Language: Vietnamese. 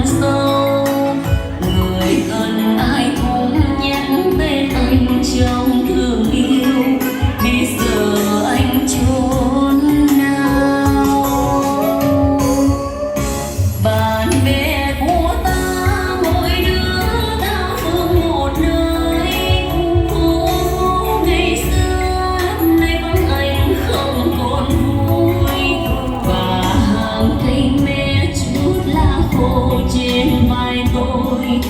sâu. Người cần ai cũng nhắn tên anh trong thương yêu. Bây giờ anh chốn nào? Bạn bè của ta mỗi đứa tha phương một nơi. Phố ngày xưa nay vắng anh không còn vui. Và hàng cây me chút lá khô trên vai tôi.